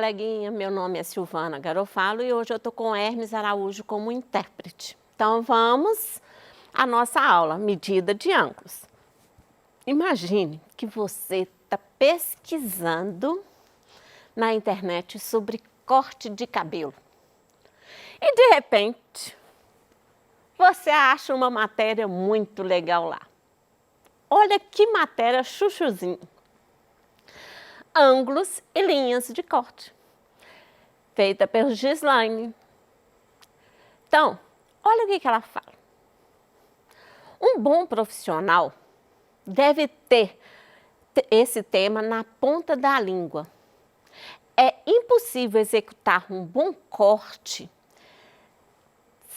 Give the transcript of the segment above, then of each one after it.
coleguinha, meu nome é Silvana Garofalo e hoje eu estou com Hermes Araújo como intérprete. Então vamos à nossa aula, medida de ângulos. Imagine que você está pesquisando na internet sobre corte de cabelo e de repente você acha uma matéria muito legal lá. Olha que matéria chuchuzinha. Ângulos e linhas de corte, feita pelo Gislaine. Então, olha o que ela fala. Um bom profissional deve ter esse tema na ponta da língua. É impossível executar um bom corte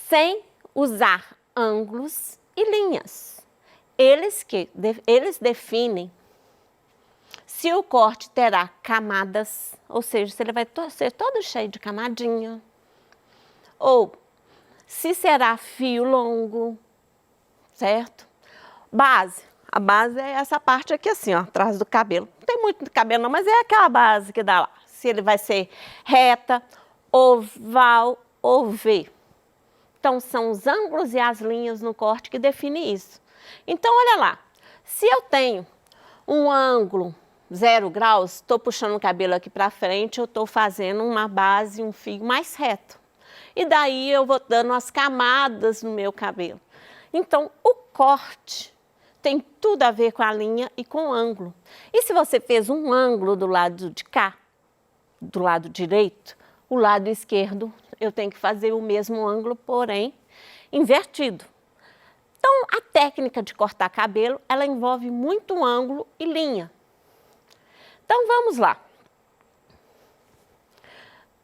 sem usar ângulos e linhas. Eles definem se o corte terá camadas, ou seja, se ele vai ser todo cheio de camadinha, ou se será fio longo, certo? Base. A base é essa parte aqui assim, ó, atrás do cabelo. Não tem muito cabelo não, mas é aquela base que dá lá. Se ele vai ser reta, oval ou V. Então, são os ângulos e as linhas no corte que definem isso. Então, olha lá. Se eu tenho um ângulo 0 graus, estou puxando o cabelo aqui para frente, eu estou fazendo uma base, um fio mais reto. E daí eu vou dando as camadas no meu cabelo. Então, o corte tem tudo a ver com a linha e com o ângulo. E se você fez um ângulo do lado de cá, do lado direito, o lado esquerdo, eu tenho que fazer o mesmo ângulo, porém invertido. Então, a técnica de cortar cabelo, ela envolve muito ângulo e linha. Então, vamos lá.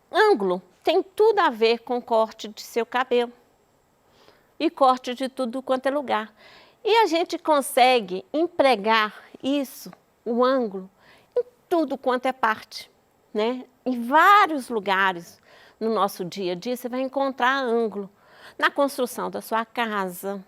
Ângulo tem tudo a ver com corte de seu cabelo e corte de tudo quanto é lugar. E a gente consegue empregar isso, o ângulo, em tudo quanto é parte, né? Em vários lugares no nosso dia a dia você vai encontrar ângulo. Na construção da sua casa,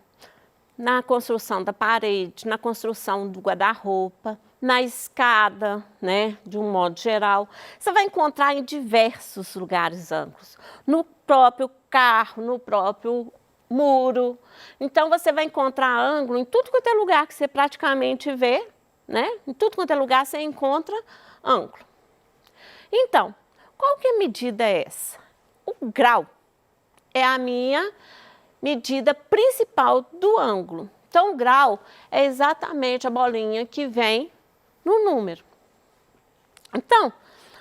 na construção da parede, na construção do guarda-roupa, na escada, né, de um modo geral. Você vai encontrar em diversos lugares ângulos, no próprio carro, no próprio muro. Então, você vai encontrar ângulo em tudo quanto é lugar que você praticamente vê, né? Em tudo quanto é lugar você encontra ângulo. Então, qual que é a medida é essa? O grau é a minha medida principal do ângulo. Então, o grau é exatamente a bolinha que vem no número. Então,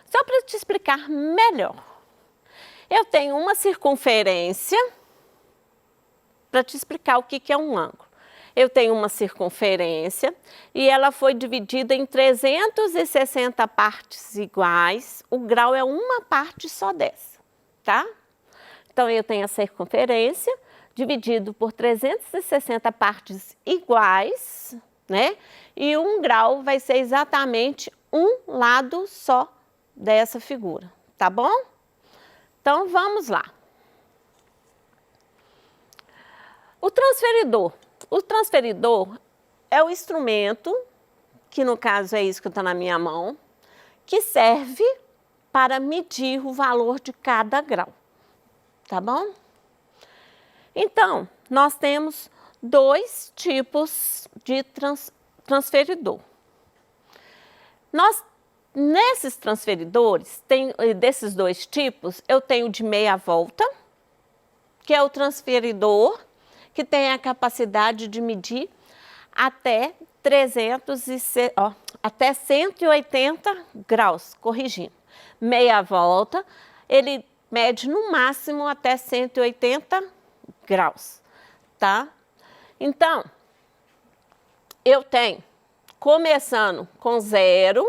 só para te explicar melhor, eu tenho uma circunferência para te explicar o que é um ângulo. Eu tenho uma circunferência e ela foi dividida em 360 partes iguais. O grau é uma parte só dessa, tá? Então, eu tenho a circunferência dividido por 360 partes iguais, né? E um grau vai ser exatamente um lado só dessa figura, tá bom? Então, vamos lá. O transferidor. O transferidor é o instrumento, que no caso é isso que está na minha mão, que serve para medir o valor de cada grau, tá bom? Então, nós temos dois tipos de transferidor. Nesses transferidores, desses dois tipos, eu tenho de meia volta, que é o transferidor que tem a capacidade de medir até 180 graus, corrigindo. Meia volta, ele mede no máximo até 180 graus, tá? Então, eu tenho, começando com 0,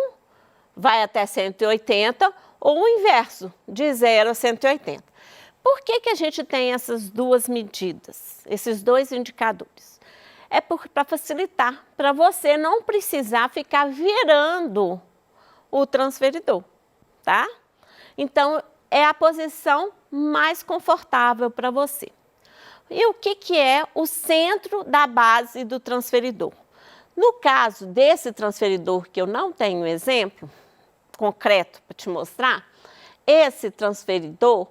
vai até 180, ou o inverso, de 0 a 180. Por que a gente tem essas duas medidas, esses dois indicadores? É para facilitar, para você não precisar ficar virando o transferidor, tá? Então, é a posição mais confortável para você. E o que é o centro da base do transferidor? No caso desse transferidor, que eu não tenho exemplo concreto para te mostrar, esse transferidor,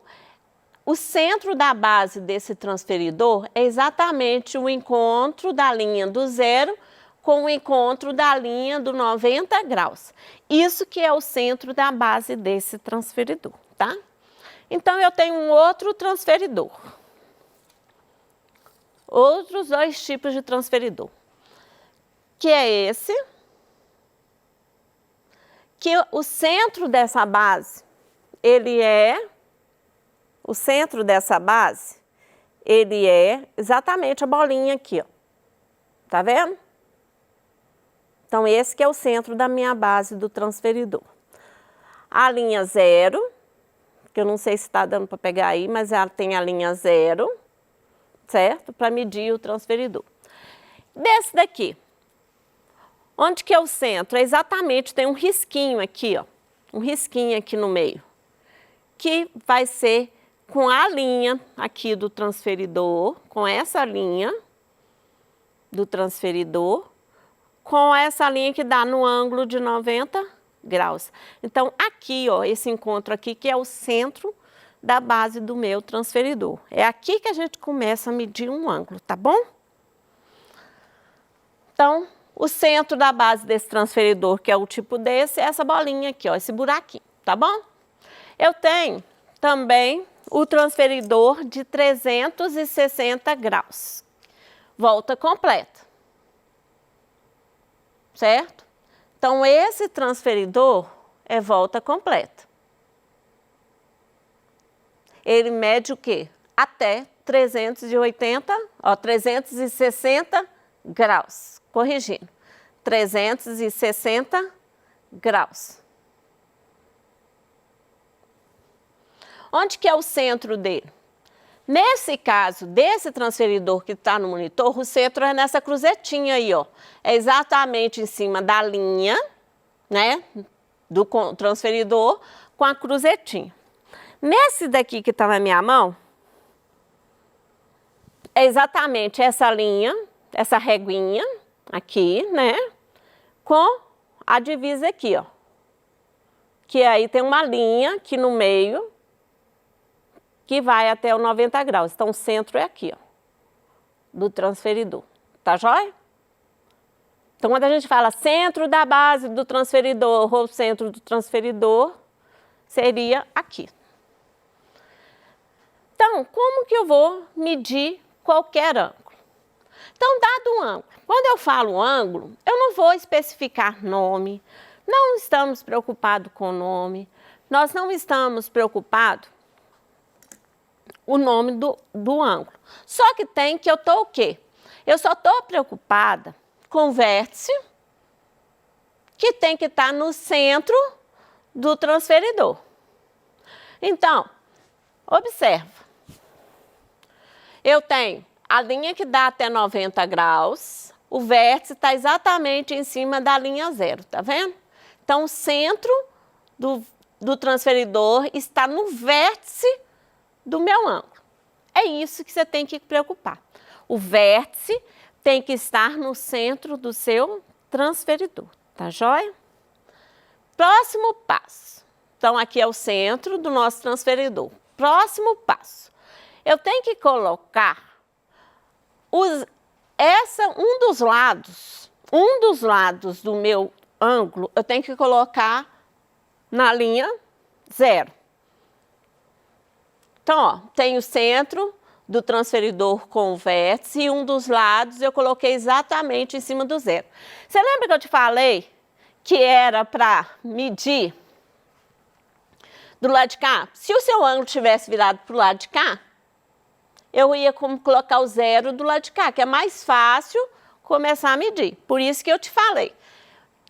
o centro da base desse transferidor é exatamente o encontro da linha do 0 com o encontro da linha do 90 graus. Isso que é o centro da base desse transferidor, tá? Então, eu tenho um outro transferidor. Outros dois tipos de transferidor. Que é esse, que o centro dessa base, o centro dessa base, ele é exatamente a bolinha aqui, ó. Tá vendo? Então, esse que é o centro da minha base do transferidor. A linha 0, que eu não sei se está dando para pegar aí, mas ela tem a linha 0, certo? Para medir o transferidor. Desse daqui, onde que é o centro? Exatamente, tem um risquinho aqui, ó. Um risquinho aqui no meio. Que vai ser com a linha aqui do transferidor, com essa linha do transferidor, com essa linha que dá no ângulo de 90 graus. Então, aqui, ó, esse encontro aqui, que é o centro da base do meu transferidor. É aqui que a gente começa a medir um ângulo, tá bom? Então, o centro da base desse transferidor, que é o tipo desse, é essa bolinha aqui, ó, esse buraquinho, tá bom? Eu tenho também o transferidor de 360 graus. Volta completa. Certo? Então, esse transferidor é volta completa. Ele mede o quê? Até 360 graus. Corrigindo. 360 graus. Onde que é o centro dele? Nesse caso, desse transferidor que está no monitor, o centro é nessa cruzetinha aí, ó. É exatamente em cima da linha, né, do transferidor com a cruzetinha. Nesse daqui que está na minha mão, é exatamente essa linha, essa reguinha aqui, né, com a divisa aqui, ó. Que aí tem uma linha aqui no meio, que vai até o 90 graus. Então, o centro é aqui, ó, do transferidor. Tá joia? Então, quando a gente fala centro da base do transferidor ou centro do transferidor, seria aqui. Então, como que eu vou medir qualquer ângulo? Então, dado um ângulo, quando eu falo ângulo, eu não vou especificar nome, não estamos preocupados com o nome, nós não estamos preocupados o nome do ângulo. Só que tem que eu estou o quê? Eu só estou preocupada com o vértice que tem que estar no centro do transferidor. Então, observa. Eu tenho a linha que dá até 90 graus, o vértice está exatamente em cima da linha 0, tá vendo? Então, o centro do transferidor está no vértice do meu ângulo. É isso que você tem que preocupar. O vértice tem que estar no centro do seu transferidor, tá joia? Próximo passo. Então, aqui é o centro do nosso transferidor. Próximo passo. Eu tenho que colocar um dos lados do meu ângulo, eu tenho que colocar na linha 0. Então, ó, tem o centro do transferidor com o vértice e um dos lados eu coloquei exatamente em cima do 0. Você lembra que eu te falei que era para medir do lado de cá? Se o seu ângulo tivesse virado para o lado de cá, eu ia colocar o 0 do lado de cá, que é mais fácil começar a medir. Por isso que eu te falei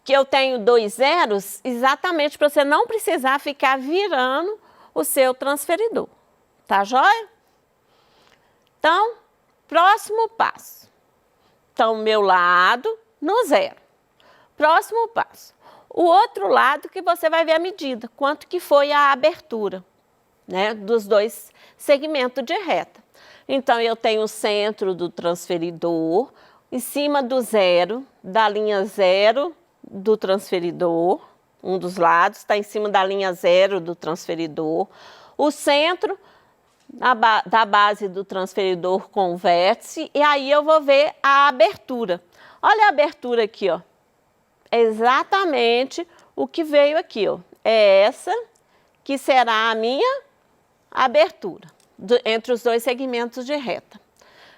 que eu tenho 2 zeros exatamente para você não precisar ficar virando o seu transferidor. Tá joia? Então, próximo passo. Então, meu lado no 0. Próximo passo. O outro lado que você vai ver a medida, quanto que foi a abertura, né, dos dois segmentos de reta. Então, eu tenho o centro do transferidor, em cima do 0, da linha 0 do transferidor, um dos lados, está em cima da linha 0 do transferidor. O centro da base do transferidor com o vértice, e aí eu vou ver a abertura. Olha a abertura aqui, ó. É exatamente o que veio aqui, ó. É essa que será a minha abertura entre os dois segmentos de reta.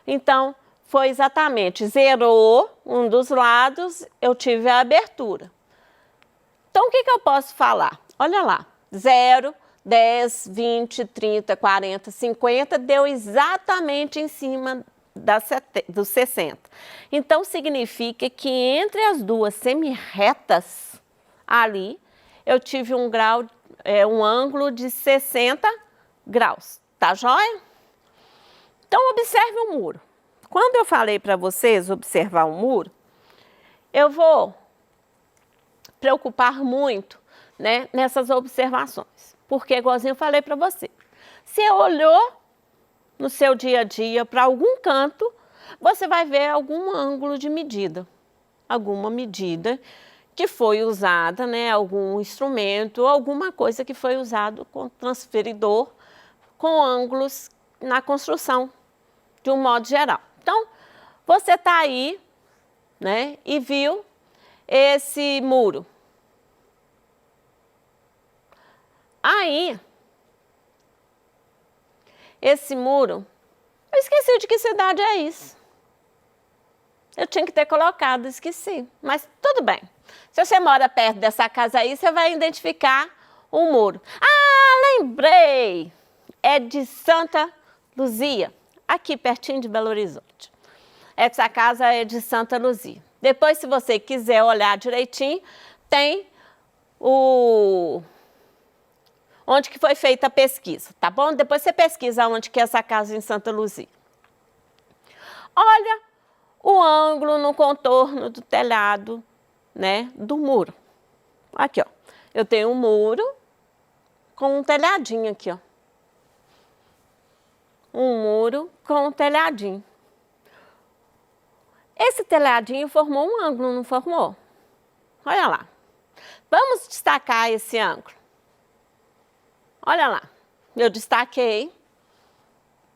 Então, foi exatamente, zerou um dos lados, eu tive a abertura. Então, o que eu posso falar? Olha lá, 0, 10, 20, 30, 40, 50, deu exatamente em cima dos 60. Então, significa que entre as duas semirretas ali, eu tive um ângulo de 60 graus, tá joia? Então, observe o muro. Quando eu falei para vocês observar o muro, eu vou preocupar muito, né, nessas observações. Porque, igualzinho eu falei para você, você olhou no seu dia a dia para algum canto, você vai ver algum ângulo de medida, alguma medida que foi usada, né, algum instrumento, alguma coisa que foi usado com transferidor, com ângulos na construção, de um modo geral. Então, você está aí, né, e viu esse muro. Aí, esse muro, eu esqueci de que cidade é isso. Eu tinha que ter colocado, esqueci, mas tudo bem. Se você mora perto dessa casa aí, você vai identificar o muro. Ah, lembrei! É de Santa Luzia, aqui pertinho de Belo Horizonte. Essa casa é de Santa Luzia. Depois, se você quiser olhar direitinho, tem onde que foi feita a pesquisa, tá bom? Depois você pesquisa onde que é essa casa em Santa Luzia. Olha o ângulo no contorno do telhado, né, do muro. Aqui, ó. Eu tenho um muro com um telhadinho aqui, ó. Um muro com um telhadinho. Esse telhadinho formou um ângulo, não formou? Olha lá. Vamos destacar esse ângulo. Olha lá. Eu destaquei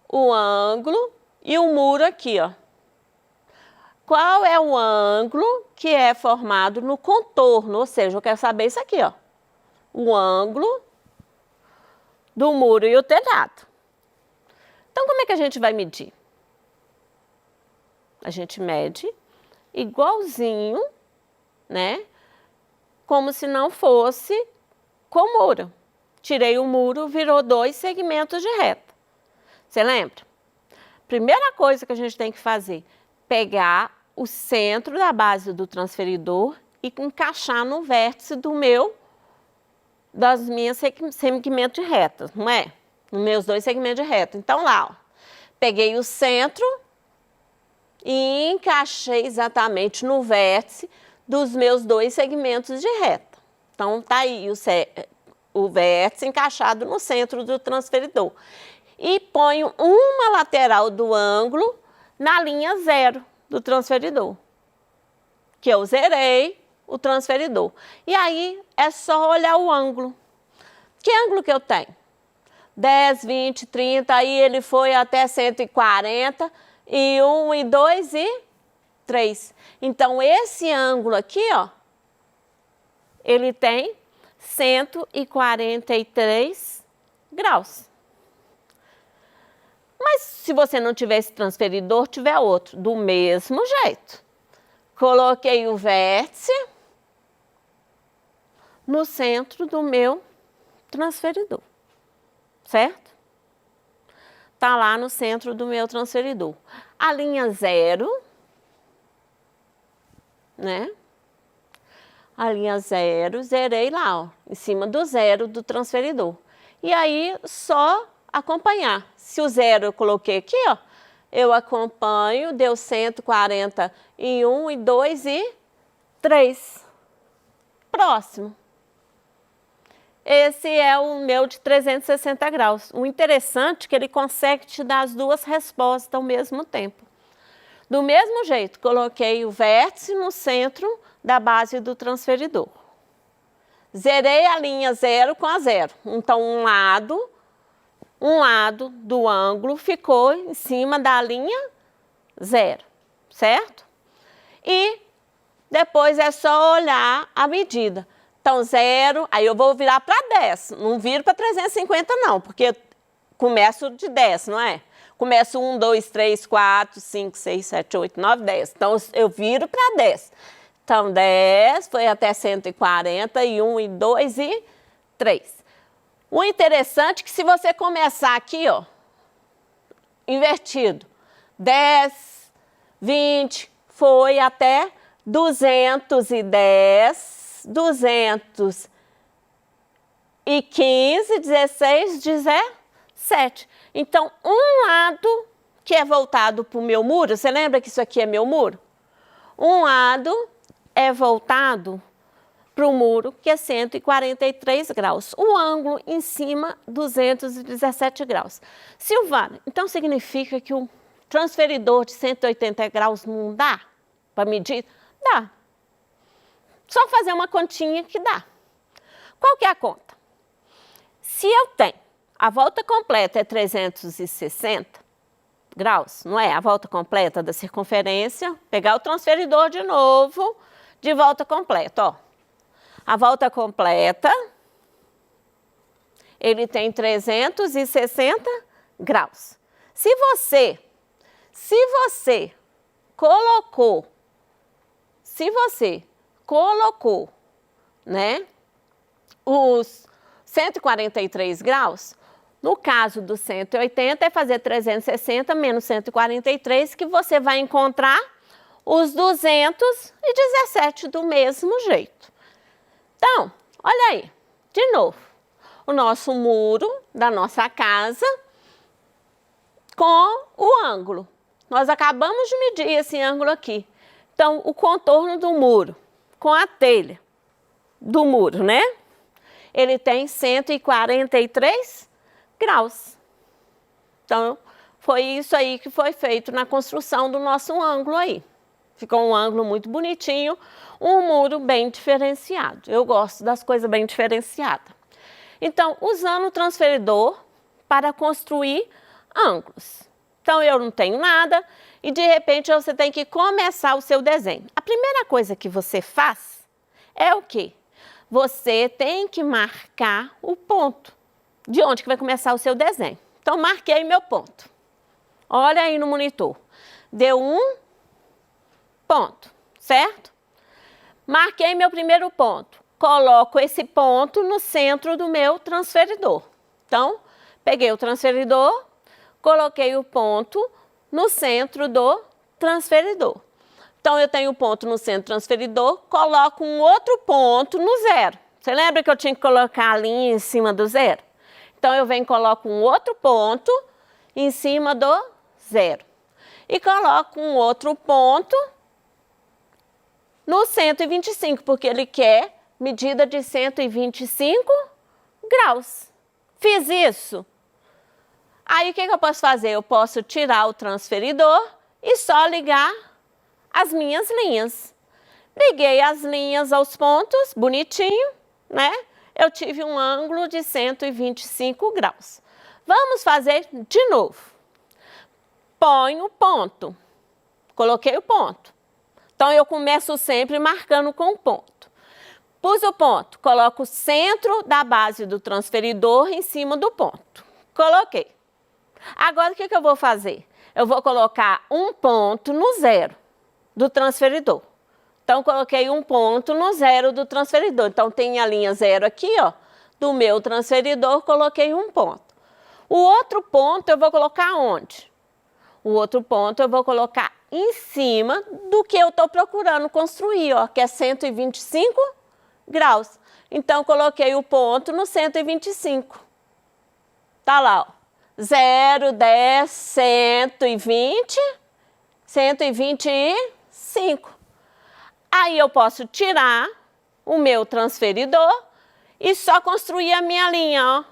o ângulo e o muro aqui, ó. Qual é o ângulo que é formado no contorno? Ou seja, eu quero saber isso aqui, ó. O ângulo do muro e o telhado. Então, como é que a gente vai medir? A gente mede igualzinho, né? Como se não fosse com o muro. Tirei o muro, virou dois segmentos de reta. Você lembra? Primeira coisa que a gente tem que fazer, pegar o centro da base do transferidor e encaixar no vértice das minhas segmentos de retas, não é? Nos meus dois segmentos de reta. Então, lá, ó, peguei o centro e encaixei exatamente no vértice dos meus dois segmentos de reta. Então, tá aí o vértice encaixado no centro do transferidor. E ponho uma lateral do ângulo na linha 0 do transferidor, que eu zerei o transferidor. E aí, é só olhar o ângulo. Que ângulo que eu tenho? 10, 20, 30, aí ele foi até 140, e 1, e 2, e 3. Então, esse ângulo aqui, ó, ele tem 143 graus. Mas se você não tiver esse transferidor, tiver outro, do mesmo jeito. Coloquei o vértice no centro do meu transferidor, certo? Tá lá no centro do meu transferidor. A linha 0, né? A linha 0, zerei lá, ó, em cima do 0 do transferidor. E aí, só acompanhar. Se o 0 eu coloquei aqui, ó, eu acompanho, deu 141, e 2, e 3. Próximo. Esse é o meu de 360 graus. O interessante é que ele consegue te dar as duas respostas ao mesmo tempo. Do mesmo jeito, coloquei o vértice no centro da base do transferidor. zerei a linha 0 com a 0. Então, um lado do ângulo ficou em cima da linha 0, certo? E depois é só olhar a medida. Então, 0, aí eu vou virar para 10. Não viro para 350 não, porque começo de 10, não é? Começo 1, 2, 3, 4, 5, 6, 7, 8, 9, 10. Então, eu viro para 10. Então, 10 foi até 140, e 1, e 2, e 3. O interessante é que se você começar aqui, ó, invertido, 10, 20, foi até 210, 215, 16, 17. Então, um lado que é voltado para o meu muro, você lembra que isso aqui é meu muro? Um lado é voltado para o muro, que é 143 graus. O ângulo em cima, 217 graus. Silvana, então significa que o transferidor de 180 graus não dá para medir? Dá. Só fazer uma continha que dá. Qual que é a conta? Se eu tenho a volta completa é 360 graus, não é? A volta completa da circunferência, pegar o transferidor de novo, de volta completa, ó. A volta completa, ele tem 360 graus. Se você colocou, né, os 143 graus, no caso do 180 é fazer 360 menos 143, que você vai encontrar os 217 do mesmo jeito. Então, olha aí, de novo, o nosso muro da nossa casa com o ângulo. Nós acabamos de medir esse ângulo aqui. Então, o contorno do muro com a telha do muro, né? Ele tem 143 graus. Então, foi isso aí que foi feito na construção do nosso ângulo aí. Ficou um ângulo muito bonitinho, um muro bem diferenciado. Eu gosto das coisas bem diferenciadas. Então, usando o transferidor para construir ângulos. Então, eu não tenho nada e, de repente, você tem que começar o seu desenho. A primeira coisa que você faz é o quê? Você tem que marcar o ponto de onde que vai começar o seu desenho. Então, marquei meu ponto. Olha aí no monitor. Deu um ponto, certo? Marquei meu primeiro ponto. Coloco esse ponto no centro do meu transferidor. Então, peguei o transferidor, coloquei o ponto no centro do transferidor. Então, eu tenho o ponto no centro do transferidor, coloco um outro ponto no zero. Você lembra que eu tinha que colocar a linha em cima do zero? Então, eu venho e coloco um outro ponto em cima do zero. E coloco um outro ponto no 125, porque ele quer medida de 125 graus. Fiz isso. Aí, o que eu posso fazer? Eu posso tirar o transferidor e só ligar as minhas linhas. Liguei as linhas aos pontos, bonitinho, né? Eu tive um ângulo de 125 graus. Vamos fazer de novo. Põe o ponto. Coloquei o ponto. Então, eu começo sempre marcando com o ponto. Pus o ponto, coloco o centro da base do transferidor em cima do ponto. Coloquei. Agora, o que eu vou fazer? Eu vou colocar um ponto no zero do transferidor. Então, coloquei um ponto no zero do transferidor. Então, tem a linha zero aqui, ó, do meu transferidor, coloquei um ponto. O outro ponto eu vou colocar onde? O outro ponto eu vou colocar em cima do que eu estou procurando construir, ó, que é 125 graus. Então, coloquei o ponto no 125. Tá lá, ó. 0, 10, 120, 125. Aí eu posso tirar o meu transferidor e só construir a minha linha, ó.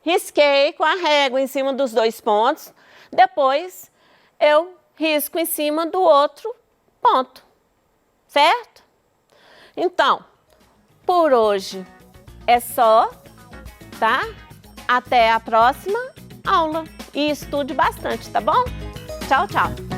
Risquei com a régua em cima dos dois pontos, depois eu risco em cima do outro ponto, certo? Então, Por hoje é só, tá? Até a próxima aula e estude bastante, tá bom? Tchau, tchau!